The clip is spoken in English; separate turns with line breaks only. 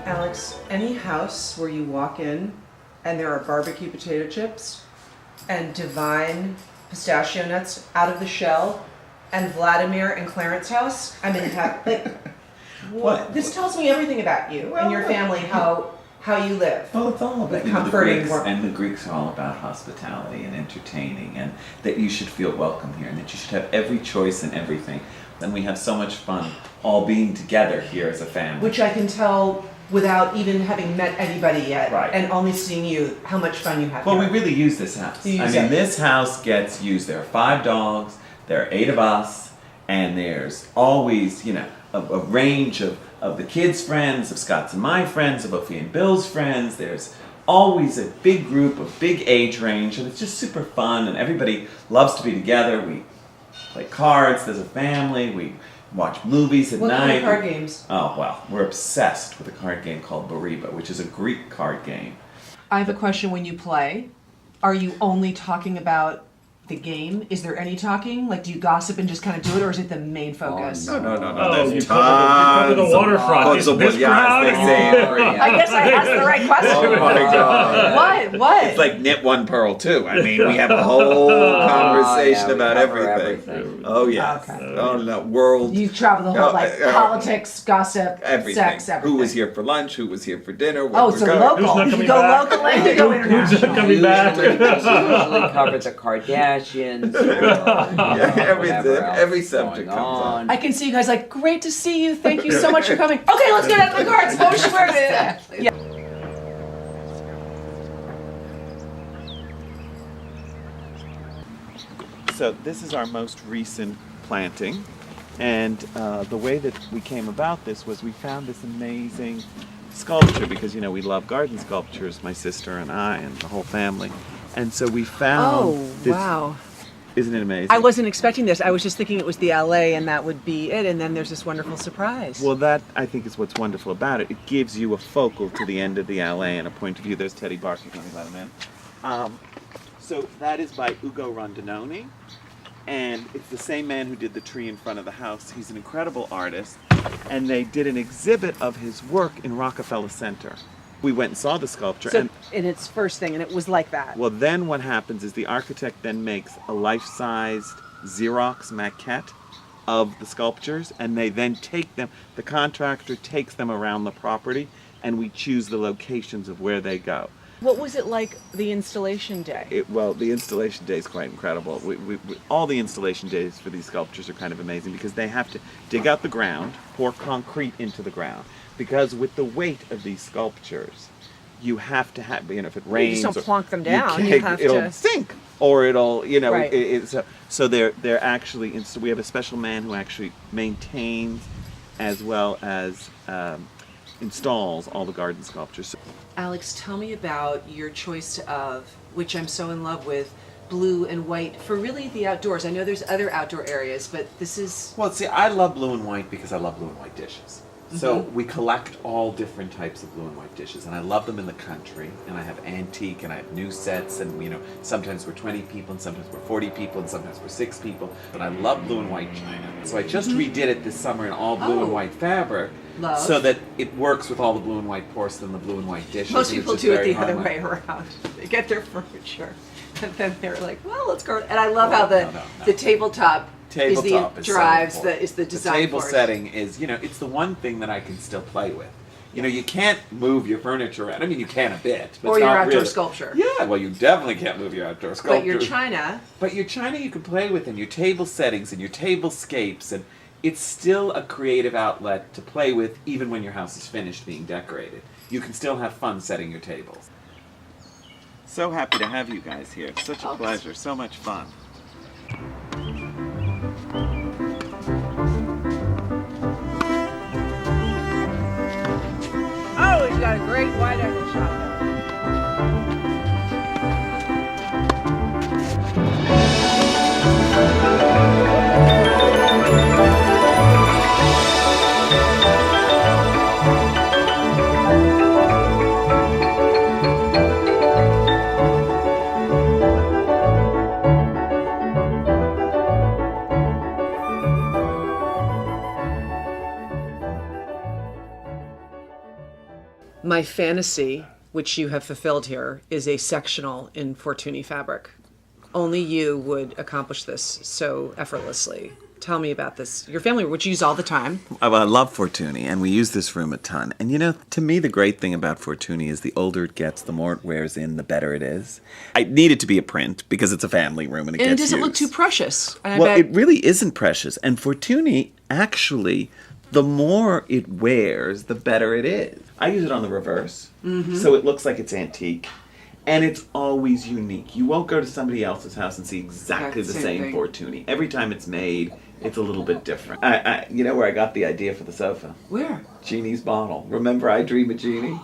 Alex, any house where you walk in and there are barbecue potato chips and divine pistachio nuts out of the shell and Vladimir and Clarence house, I'm in heaven. Like, what? This tells me everything about you and your family, how you live.
Well, it's all about
comforting.
The Greeks are all about hospitality and entertaining, and that you should feel welcome here, and that you should have every choice and everything. And we have so much fun all being together here as a family.
Which I can tell without even having met anybody yet,
right,
and only seeing you, how much fun you have
Well,
here.
we really use this house. This house gets used. There are 5 dogs, there are 8 of us, and there's always, a range of the kids' friends, of Scott's and my friends, of Ophi and Bill's friends. There's always a big group, a big age range, and it's just super fun, and everybody loves to be together. We play cards as a family, we watch movies at night.
What kind of card games?
Oh, well, we're obsessed with a card game called Bariba, which is a Greek card game.
I have a question. When you play, are you only talking about the game? Is there any talking? Like, do you gossip and just kind of do it, or is it the main focus?
No.
Oh, you cover the waterfront. This crowd.
They say
I guess I asked the right question.
Oh my God.
What?
It's like knit one pearl too. I mean, we have a whole conversation about everything. Oh yeah.
Okay.
Oh no, world.
You travel the whole politics, gossip,
everything.
sex, everything.
Who was here for lunch? Who was here for dinner?
Oh, so local.
Who's not coming
you go
back?
local and you go international.
Who's not coming back?
Usually cover the Kardashians.
Every subject comes on.
I can see you guys like, great to see you. Thank you so much for coming. Okay, let's get out the cards. What should wear it? Yeah.
So this is our most recent planting, and the way that we came about this was we found this amazing sculpture, because we love garden sculptures, my sister and I and the whole family, and so we found this.
Wow.
Isn't it amazing?
I wasn't expecting this. I was just thinking it was the LA and that would be it, and then there's this wonderful surprise.
Well, that I think is what's wonderful about it. It gives you a focal to the end of the LA and a point of view. There's Teddy barking. Let me let him in. So that is by Ugo Rondinoni, and it's the same man who did the tree in front of the house. He's an incredible artist, and they did an exhibit of his work in Rockefeller Center. We went and saw the sculpture.
So in its first thing, and it was like that.
Well, then what happens is the architect then makes a life-sized Xerox maquette of the sculptures, and they then take them, the contractor takes them around the property, and we choose the locations of where they go.
What was it like the installation day?
Well, the installation day is quite incredible. All the installation days for these sculptures are kind of amazing, because they have to dig out the ground, pour concrete into the ground. Because with the weight of these sculptures, you have to have, if it rains,
you just don't plonk them down.
It'll sink, or it'll,
Right.
So they're actually, we have a special man who actually maintains as well as installs all the garden sculptures.
Alex, tell me about your choice of, which I'm so in love with, blue and white for really the outdoors. I know there's other outdoor areas, but this is...
Well, see, I love blue and white because I love blue and white dishes. So we collect all different types of blue and white dishes, and I love them in the country, and I have antique, and I have new sets, and sometimes we're 20 people, and sometimes we're 40 people, and sometimes we're 6 people, but I love blue and white china. So I just redid it this summer in all blue and white fabric,
Love.
so that it works with all the blue and white porcelain, the blue and white dishes.
Most
and it's
people
just
do it
very
the other
harmonious.
way around. They get their furniture, and then they're like, well, let's go. And I love how the tabletop is the design
the table
for it.
setting is, it's the one thing that I can still play with. You can't move your furniture around. I mean, you can a bit, but
or
it's
your
not
outdoor
really.
sculpture.
Yeah, well, you definitely can't move your outdoor sculpture.
But your china,
you can play with, and your table settings and your tablescapes, and it's still a creative outlet to play with, even when your house is finished being decorated. You can still have fun setting your tables. So happy to have you guys here. Such a pleasure. So much fun.
oh, he's got a great wide angle shot. My fantasy, which you have fulfilled here, is a sectional in Fortuny fabric. Only you would accomplish this so effortlessly. Tell me about this. Your family, which you use all the time.
I love Fortuny, and we use this room a ton. And you know, to me, the great thing about Fortuny is the older it gets, the more it wears in, the better it is. I need it to be a print because it's a family room and it gets
And it doesn't look
used.
too precious. And
Well, it really isn't precious. And Fortuny, actually, the more it wears, the better it is. I use it on the reverse, so it looks like it's antique. And it's always unique. You won't go to somebody else's house and see exactly the same Fortuny. Every time it's made, it's a little bit different. You know where I got the idea for the sofa?
Where?
Genie's bottle. Remember I Dream of Genie?